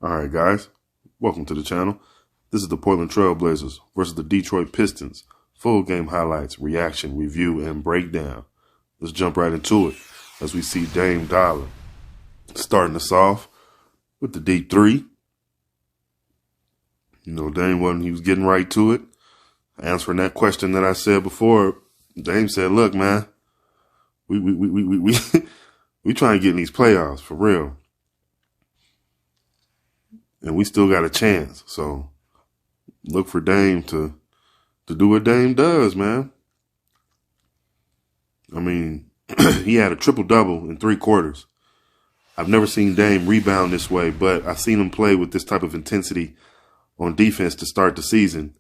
All right, guys, welcome to the channel. This is the Portland Trail Blazers versus the Detroit Pistons. Full game highlights, reaction, review, and breakdown. Let's jump right into it as we see Dame Dollar starting us off with the deep three. You know, Dame he was getting right to it. Answering that question that I said before, Dame said, look, man, we trying to get in these playoffs for real. And we still got a chance. So look for Dame to do what Dame does, man. I mean, he had a triple-double in 3 quarters. I've never seen Dame rebound this way, but I've seen him play with this type of intensity on defense to start the season.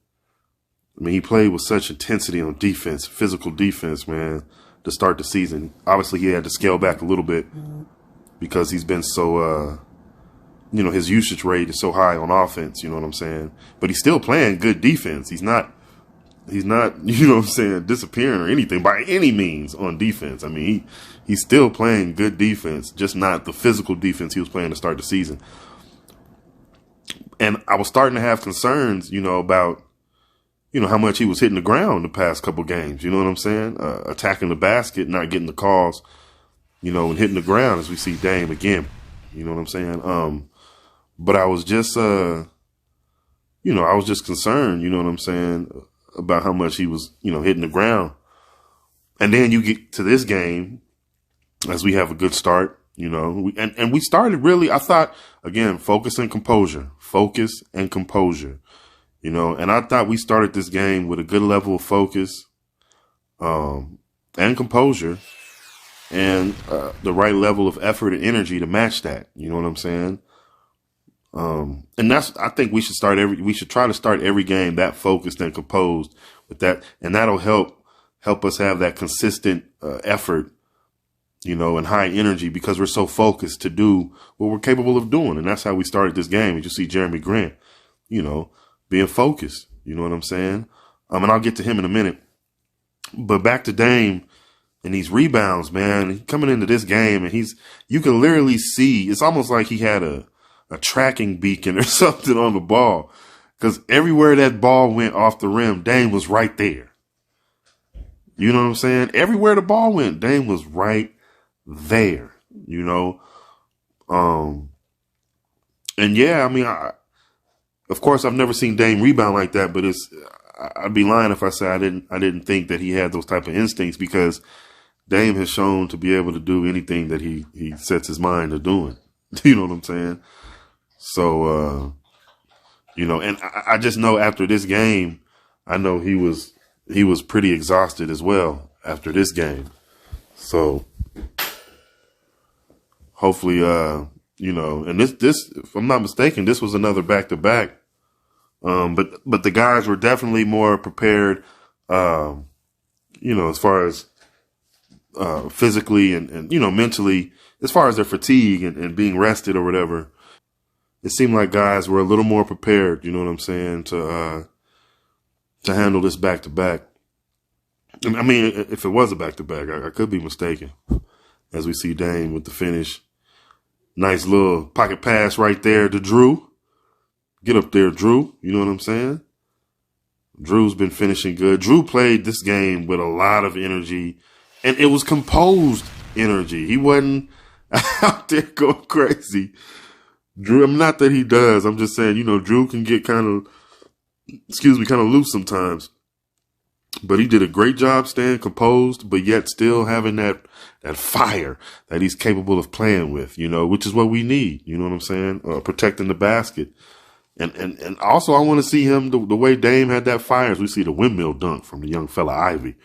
I mean, he played with such intensity on defense, physical defense, man, to start the season. Obviously, he had to scale back a little bit because he's been so, his usage rate is so high on offense, you know what I'm saying? But he's still playing good defense. He's not, you know what I'm saying, disappearing or anything by any means on defense. I mean, he's still playing good defense, just not the physical defense he was playing to start the season. And I was starting to have concerns, about, how much he was hitting the ground the past couple games. You know what I'm saying? Attacking the basket, not getting the calls, and hitting the ground as we see Dame again. You know what I'm saying? But I was just, I was just concerned, you know what I'm saying, about how much he was, hitting the ground. And then you get to this game as we have a good start, and we started really, I thought, again, focus and composure, and I thought we started this game with a good level of focus, and composure and, the right level of effort and energy to match that. You know what I'm saying? And I think we should try to start every game that focused and composed with that. And that'll help us have that consistent, effort, and high energy because we're so focused to do what we're capable of doing. And that's how we started this game. And you see Jeremy Grant, being focused, you know what I'm saying? And I'll get to him in a minute, but back to Dame and these rebounds, man, coming into this game and you can literally see, it's almost like he had a tracking beacon or something on the ball, because everywhere that ball went off the rim, Dame was right there. You know what I'm saying? Everywhere the ball went, Dame was right there, And yeah, I mean, of course, I've never seen Dame rebound like that, but I'd be lying if I said I didn't think that he had those type of instincts, because Dame has shown to be able to do anything that he sets his mind to doing. You know what I'm saying? So, and I just know after this game, I know he was pretty exhausted as well after this game. So hopefully, and this, if I'm not mistaken, this was another back-to-back. But the guys were definitely more prepared, as far as, physically and mentally, as far as their fatigue and being rested or whatever. It seemed like guys were a little more prepared, you know what I'm saying, to handle this back-to-back. I mean, if it was a back-to-back, I could be mistaken, as we see Dame with the finish. Nice little pocket pass right there to Drew. Get up there, Drew. You know what I'm saying? Drew's been finishing good. Drew played this game with a lot of energy, and it was composed energy. He wasn't out there going crazy. Drew, not that he does. I'm just saying, Drew can get kind of loose sometimes. But he did a great job staying composed, but yet still having that fire that he's capable of playing with, which is what we need. You know what I'm saying? Protecting the basket. And also I want to see him the way Dame had that fire, as we see the windmill dunk from the young fella Ivy.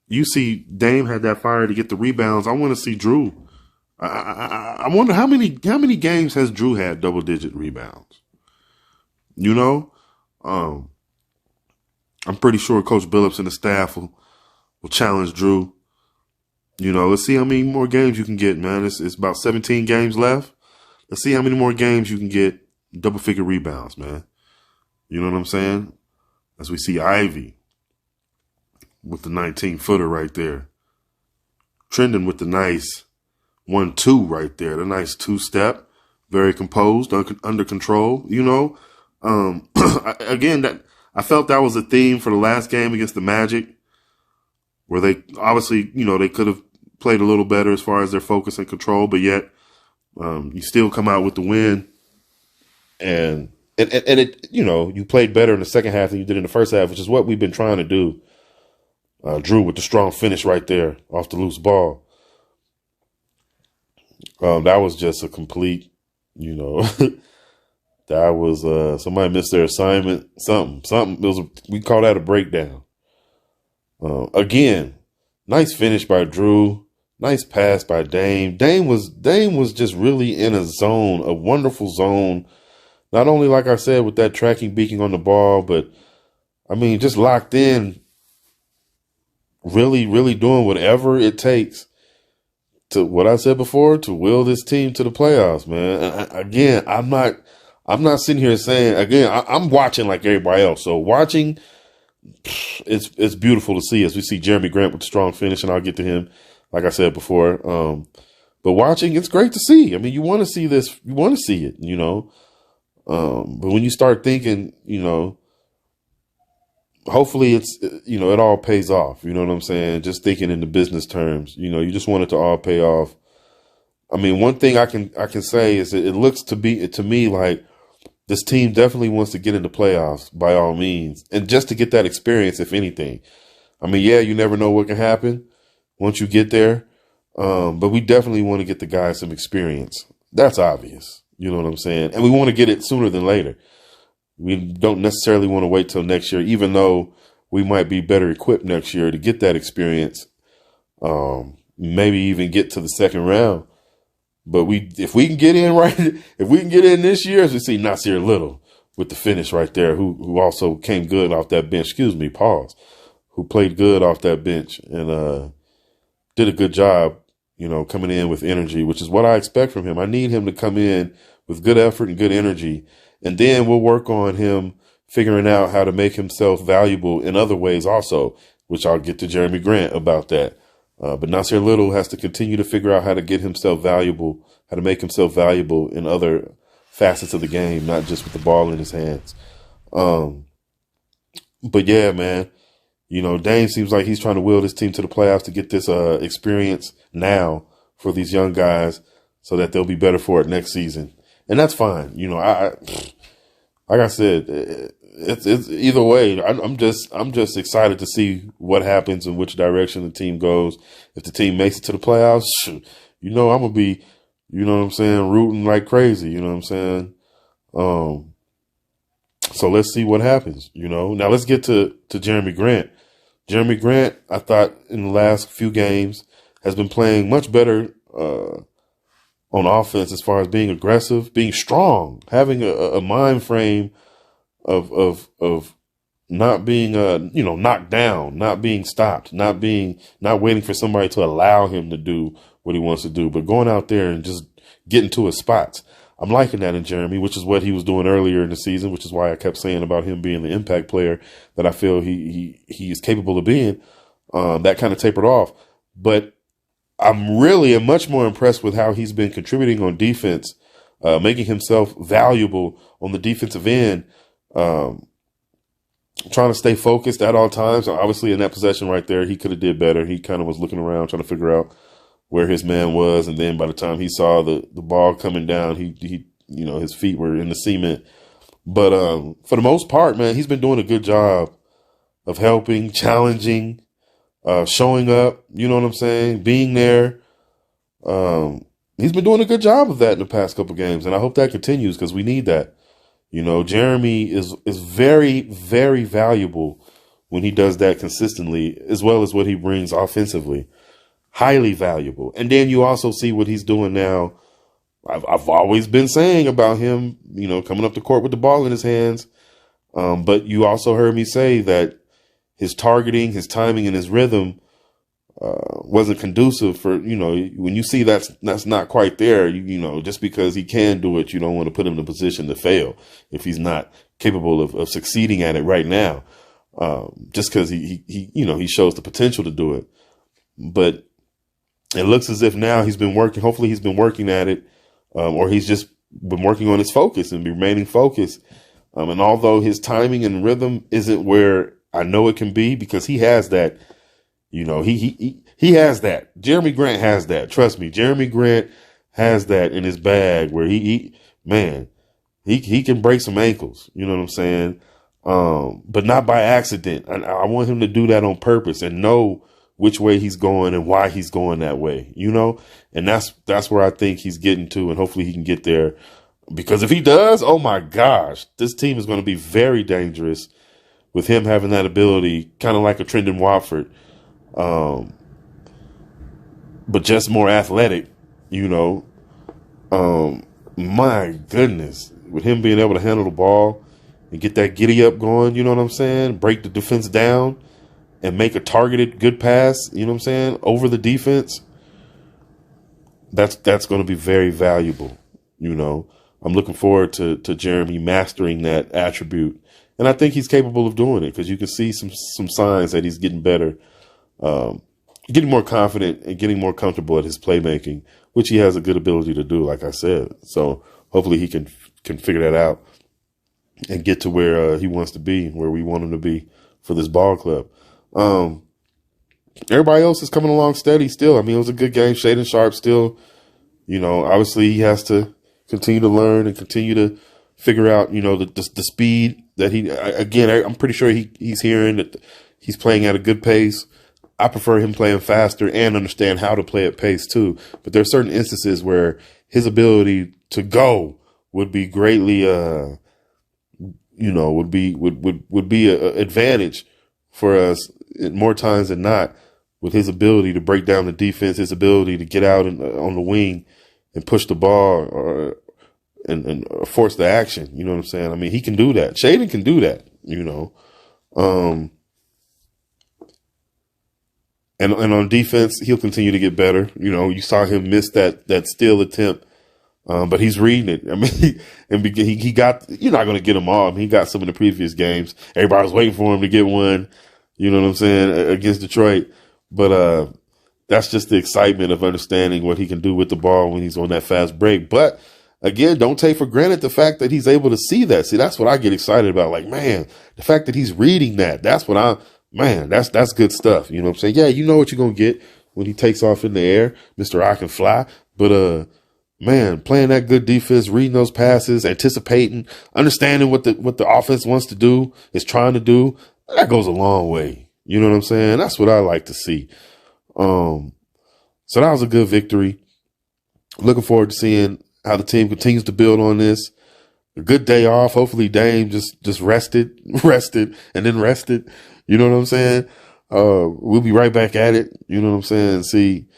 You see Dame had that fire to get the rebounds. I want to see Drew. I wonder how many games has Drew had double-digit rebounds? I'm pretty sure Coach Billups and the staff will challenge Drew. Let's see how many more games you can get, man. It's about 17 games left. Let's see how many more games you can get double-figure rebounds, man. You know what I'm saying? As we see Ivy with the 19-footer right there. Trending with the nice 1-2 right there, the nice 2-step. very composed, under control. Again, that I felt that was a theme for the last game against the Magic, where they obviously, they could have played a little better as far as their focus and control, but yet you still come out with the win. And it, you played better in the second half than you did in the first half, which is what we've been trying to do. Drew with the strong finish right there off the loose ball. That was just a complete, that was somebody missed their assignment. Something. We call that a breakdown. Again, nice finish by Drew. Nice pass by Dame. Dame was just really in a zone, a wonderful zone. Not only, like I said, with that tracking beacon on the ball, but I mean, just locked in, really, really doing whatever it takes to, what I said before, to will this team to the playoffs, man. And again, I'm not sitting here saying, again, I'm watching like everybody else. So watching, it's beautiful to see as we see Jeremy Grant with the strong finish, and I'll get to him, like I said before. But watching, it's great to see. I mean, you want to see this, you want to see it, but when you start thinking, hopefully it's, it all pays off. You know what I'm saying? Just thinking in the business terms, you just want it to all pay off. I mean, one thing I can say is that it looks to me like this team definitely wants to get into playoffs by all means, and just to get that experience, if anything. I mean, yeah, you never know what can happen once you get there. But we definitely want to get the guys some experience. That's obvious. You know what I'm saying? And we want to get it sooner than later. We don't necessarily want to wait till next year, even though we might be better equipped next year to get that experience. Maybe even get to the second round. But if we can get in if we can get in this year, as we see Nasir Little with the finish right there, who also came good off that bench. Who played good off that bench and did a good job, coming in with energy, which is what I expect from him. I need him to come in with good effort and good energy. And then we'll work on him figuring out how to make himself valuable in other ways also, which I'll get to Jeremy Grant about that. But Nasir Little has to continue to figure out how to get himself valuable, how to make himself valuable in other facets of the game, not just with the ball in his hands. But yeah, man, Dame seems like he's trying to will this team to the playoffs to get this experience now for these young guys so that they'll be better for it next season. And that's fine. Like I said, it's either way. I'm just excited to see what happens and which direction the team goes. If the team makes it to the playoffs, I'm gonna be, rooting like crazy. You know what I'm saying? So let's see what happens. Now let's get to Jeremy Grant. Jeremy Grant, I thought in the last few games has been playing much better on offense as far as being aggressive, being strong, having a mind frame of not being knocked down, not being stopped, not waiting for somebody to allow him to do what he wants to do, but going out there and just getting to his spots. I'm liking that in Jeremy, which is what he was doing earlier in the season, which is why I kept saying about him being the impact player that I feel he is capable of being. That kind of tapered off, but I'm really much more impressed with how he's been contributing on defense, making himself valuable on the defensive end, trying to stay focused at all times. Obviously, in that possession right there, he could have did better. He kind of was looking around trying to figure out where his man was, and then by the time he saw the ball coming down, he his feet were in the cement. But for the most part, man, he's been doing a good job of helping, challenging, showing up, you know what I'm saying, being there. He's been doing a good job of that in the past couple games, and I hope that continues because we need that. Jeremy is very, very valuable when he does that consistently, as well as what he brings offensively. Highly valuable. And then you also see what he's doing now. I've always been saying about him, coming up the court with the ball in his hands. But you also heard me say that his targeting, his timing, and his rhythm wasn't conducive for, when you see that's not quite there, just because he can do it, you don't want to put him in a position to fail if he's not capable of succeeding at it right now. Just because he shows the potential to do it. But it looks as if now he's been working. Hopefully he's been working at it, or he's just been working on his focus and remaining focused. And although his timing and rhythm isn't where I know it can be, because he has that, he has that. Jeremy Grant has that. Trust me, Jeremy Grant has that in his bag where he can break some ankles. You know what I'm saying? But not by accident. I want him to do that on purpose and know which way he's going and why he's going that way, and that's where I think he's getting to, and hopefully he can get there, because if he does, oh my gosh, this team is going to be very dangerous with him having that ability, kind of like a Trendon Watford, but just more athletic, my goodness, with him being able to handle the ball and get that giddy up going, you know what I'm saying? Break the defense down and make a targeted good pass, you know what I'm saying, over the defense. That's going to be very valuable, I'm looking forward to Jeremy mastering that attribute. And I think he's capable of doing it, because you can see some signs that he's getting better, getting more confident and getting more comfortable at his playmaking, which he has a good ability to do, like I said. So hopefully he can figure that out and get to where he wants to be, where we want him to be for this ball club. Everybody else is coming along steady still. I mean, it was a good game. Shaden Sharp still, obviously he has to continue to learn and continue to figure out, the speed that I'm pretty sure he's hearing that he's playing at a good pace. I prefer him playing faster and understand how to play at pace too. But there are certain instances where his ability to go would be greatly, would be an advantage for us more times than not, with his ability to break down the defense, his ability to get out on the wing and push the ball and force the action. You know what I'm saying? I mean, he can do that. Shaden can do that, And on defense, he'll continue to get better. You saw him miss that steal attempt, but he's reading it. I mean, he got, you're not going to get him all. I mean, he got some in the previous games. Everybody was waiting for him to get one, you know what I'm saying, against Detroit. But that's just the excitement of understanding what he can do with the ball when he's on that fast break. But again, don't take for granted the fact that he's able to see that. See, that's what I get excited about. Like, man, the fact that he's reading that's good stuff. You know what I'm saying? Yeah, you know what you're going to get when he takes off in the air, Mr. I Can Fly. But, man, playing that good defense, reading those passes, anticipating, understanding what the offense wants to do, is trying to do, that goes a long way. You know what I'm saying? That's what I like to see. So that was a good victory. Looking forward to seeing how the team continues to build on this. A good day off. Hopefully Dame just rested, and then rested. You know what I'm saying? We'll be right back at it. You know what I'm saying? And see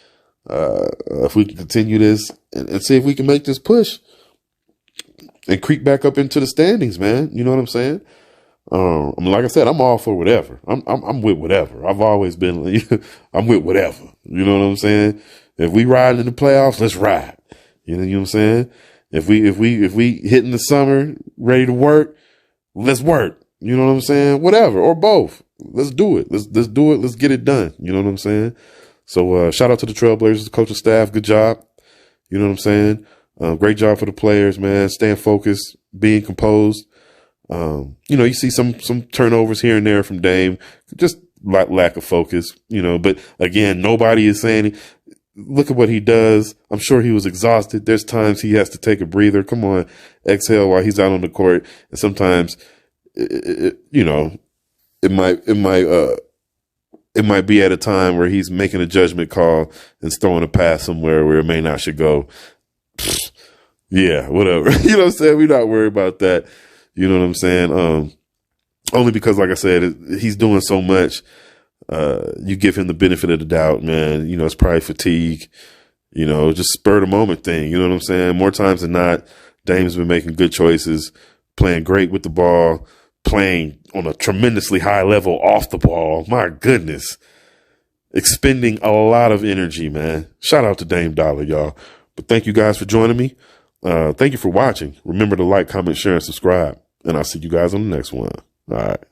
if we can continue this and see if we can make this push and creep back up into the standings, man. You know what I'm saying? I mean, like I said, I'm all for whatever. I'm with whatever. I've always been, I'm with whatever. You know what I'm saying? If we ride in the playoffs, let's ride. You know what I'm saying? If we hit in the summer, ready to work, let's work. You know what I'm saying? Whatever, or both. Let's do it. Let's do it. Let's get it done. You know what I'm saying? So, shout out to the Trailblazers, the coaching staff. Good job. You know what I'm saying? Great job for the players, man. Staying focused, being composed. You see some turnovers here and there from Dame, just lack of focus, but again, nobody is saying, look at what he does. I'm sure he was exhausted. There's times he has to take a breather. Come on, exhale while he's out on the court. And sometimes, it might be at a time where he's making a judgment call and throwing a pass somewhere where it may not should go. Yeah, whatever. You know what I'm saying? We're not worried about that. You know what I'm saying? Only because, like I said, he's doing so much. You give him the benefit of the doubt, man. It's probably fatigue, just spur of the moment thing. You know what I'm saying? More times than not, Dame's been making good choices, playing great with the ball, playing on a tremendously high level off the ball. My goodness. Expending a lot of energy, man. Shout out to Dame Dollar, y'all. But thank you guys for joining me. Thank you for watching. Remember to like, comment, share, and subscribe. And I'll see you guys on the next one. All right.